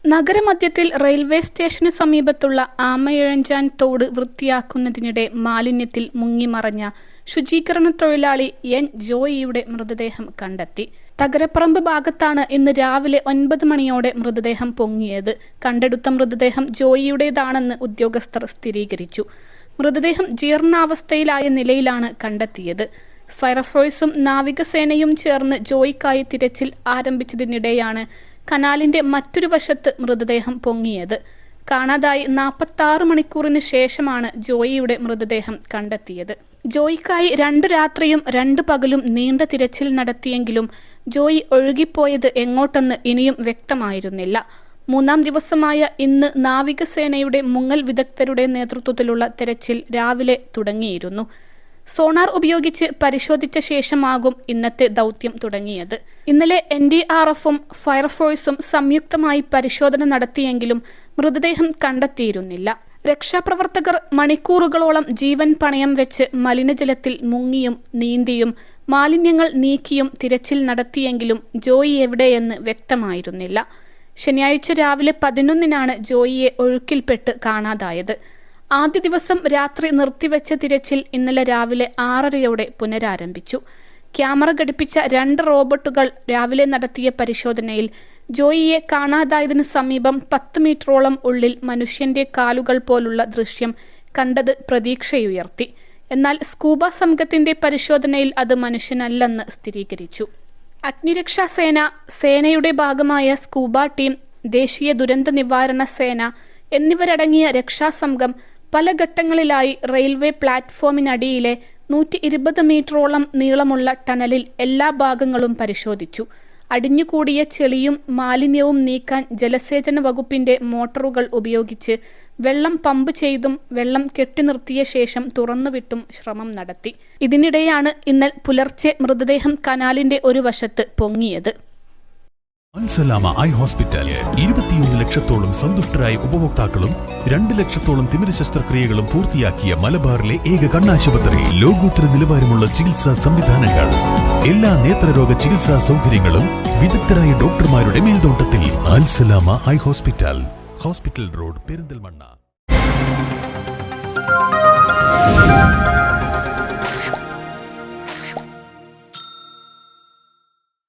നഗരമധ്യത്തിൽ railway സ്റ്റേഷന് സമീപത്തുള്ള ആമയിഴഞ്ചാൻ തോട് വൃത്തിയാക്കുന്നതിനിടെ മാലിന്യത്തിൽ മുങ്ങിമറഞ്ഞ ശുചീകരണ തൊഴിലാളി എൻ ജോയിയുടെ മൃതദേഹം കണ്ടെത്തി. തകരപ്പറമ്പ് ഭാഗത്താണ് ഇന്ന് രാവിലെ 9 മണിയോടെ മൃതദേഹം പൊങ്ങിയത്. കണ്ടെടുത്ത മൃതദേഹം ജോയിയുടേതാണെന്ന് ഉദ്യോഗസ്ഥർ സ്ഥിരീകരിച്ചു. മൃതദേഹം ജീർണാവസ്ഥയിലായ നിലയിലാണ് കണ്ടെത്തിയത്. ഫയർഫോഴ്സും നാവികസേനയും ചേർന്ന് ജോയിക്കായി തിരച്ചിൽ ആരംഭിച്ചതിനിടെയാണ് കനാലിന്റെ മറ്റൊരു വശത്ത് മൃതദേഹം പൊങ്ങിയത്. കാണാതായി 46 മണിക്കൂറിന് ശേഷമാണ് ജോയിയുടെ മൃതദേഹം കണ്ടെത്തിയത്. ജോയിക്കായി 2 രാത്രിയും 2 പകലും നീണ്ട തിരച്ചിൽ നടത്തിയെങ്കിലും ജോയി ഒഴുകിപ്പോയത് എങ്ങോട്ടെന്ന് ഇനിയും വ്യക്തമായിരുന്നില്ല. 3-ാം ദിവസമായ ഇന്ന് നാവികസേനയുടെ മുങ്ങൽ വിദഗ്ധരുടെ നേതൃത്വത്തിലുള്ള തെരച്ചിൽ രാവിലെ തുടങ്ങിയിരുന്നു. സോണാർ ഉപയോഗിച്ച് പരിശോധിച്ച ശേഷമാകും ഇന്നത്തെ ദൗത്യം തുടങ്ങിയത്. ഇന്നലെ NDRFും ഫയർഫോഴ്സും സംയുക്തമായി പരിശോധന നടത്തിയെങ്കിലും മൃതദേഹം കണ്ടെത്തിയിരുന്നില്ല. രക്ഷാപ്രവർത്തകർ മണിക്കൂറുകളോളം ജീവൻ പണയം വെച്ച് മലിനജലത്തിൽ മുങ്ങിയും നീന്തിയും മാലിന്യങ്ങൾ നീക്കിയും തിരച്ചിൽ നടത്തിയെങ്കിലും ജോയി എവിടെയെന്ന് വ്യക്തമായിരുന്നില്ല. ശനിയാഴ്ച രാവിലെ 11-നാണ് ജോയിയെ ഒഴുക്കിൽപ്പെട്ട് കാണാതായത്. ആദ്യ ദിവസം രാത്രി നിർത്തിവെച്ച തിരച്ചിൽ ഇന്നലെ രാവിലെ 6:30-യോടെ പുനരാരംഭിച്ചു. ക്യാമറ ഘടിപ്പിച്ച 2 റോബോട്ടുകൾ രാവിലെ നടത്തിയ പരിശോധനയിൽ ജോയിയെ കാണാതായതിനു സമീപം 10 മീറ്ററോളം ഉള്ളിൽ മനുഷ്യന്റെ കാലുകൾ പോലുള്ള ദൃശ്യം കണ്ടത് പ്രതീക്ഷയുയർത്തി. എന്നാൽ സ്കൂബ സംഘത്തിന്റെ പരിശോധനയിൽ അത് മനുഷ്യനല്ലെന്ന് സ്ഥിരീകരിച്ചു. അഗ്നിരക്ഷാസേന, സേനയുടെ ഭാഗമായ സ്കൂബ ടീം, ദേശീയ ദുരന്ത നിവാരണ സേന എന്നിവരടങ്ങിയ രക്ഷാസംഘം പല ഘട്ടങ്ങളിലായി റെയിൽവേ പ്ലാറ്റ്ഫോമിനടിയിലെ 120 മീറ്ററോളം നീളമുള്ള ടണലിൽ എല്ലാ ഭാഗങ്ങളും പരിശോധിച്ചു. അടിഞ്ഞുകൂടിയ ചെളിയും മാലിന്യവും നീക്കാൻ ജലസേചന വകുപ്പിന്റെ മോട്ടോറുകൾ ഉപയോഗിച്ച് വെള്ളം പമ്പ് ചെയ്തും വെള്ളം കെട്ടിനിർത്തിയ ശേഷം തുറന്നുവിട്ടും ശ്രമം നടത്തി. ഇതിനിടെയാണ് ഇന്നലെ പുലർച്ചെ മൃതദേഹം കനാലിന്റെ ഒരു വശത്ത് പൊങ്ങിയത്. അൽസലാമ ഐ ഹോസ്പിറ്റൽ 21 ലക്ഷത്തോളം സന്തുഷ്ടരായ ഉപഭോക്താക്കളും 2 ലക്ഷത്തോളം തിമിര ശസ്ത്രക്രിയകളും പൂർത്തിയാക്കിയ മലബാറിലെ ഏക കണ്ണാശുപത്രി. ലോകോത്തര നിലവാരമുള്ള ചികിത്സാ സംവിധാനങ്ങൾ, എല്ലാ നേത്രരോഗ ചികിത്സാ സൗകര്യങ്ങളും വിദഗ്ധരായ ഡോക്ടർമാരുടെ മേൽനോട്ടത്തിൽ. Al Salama eye hospital, hospital road, Perinthalmanna.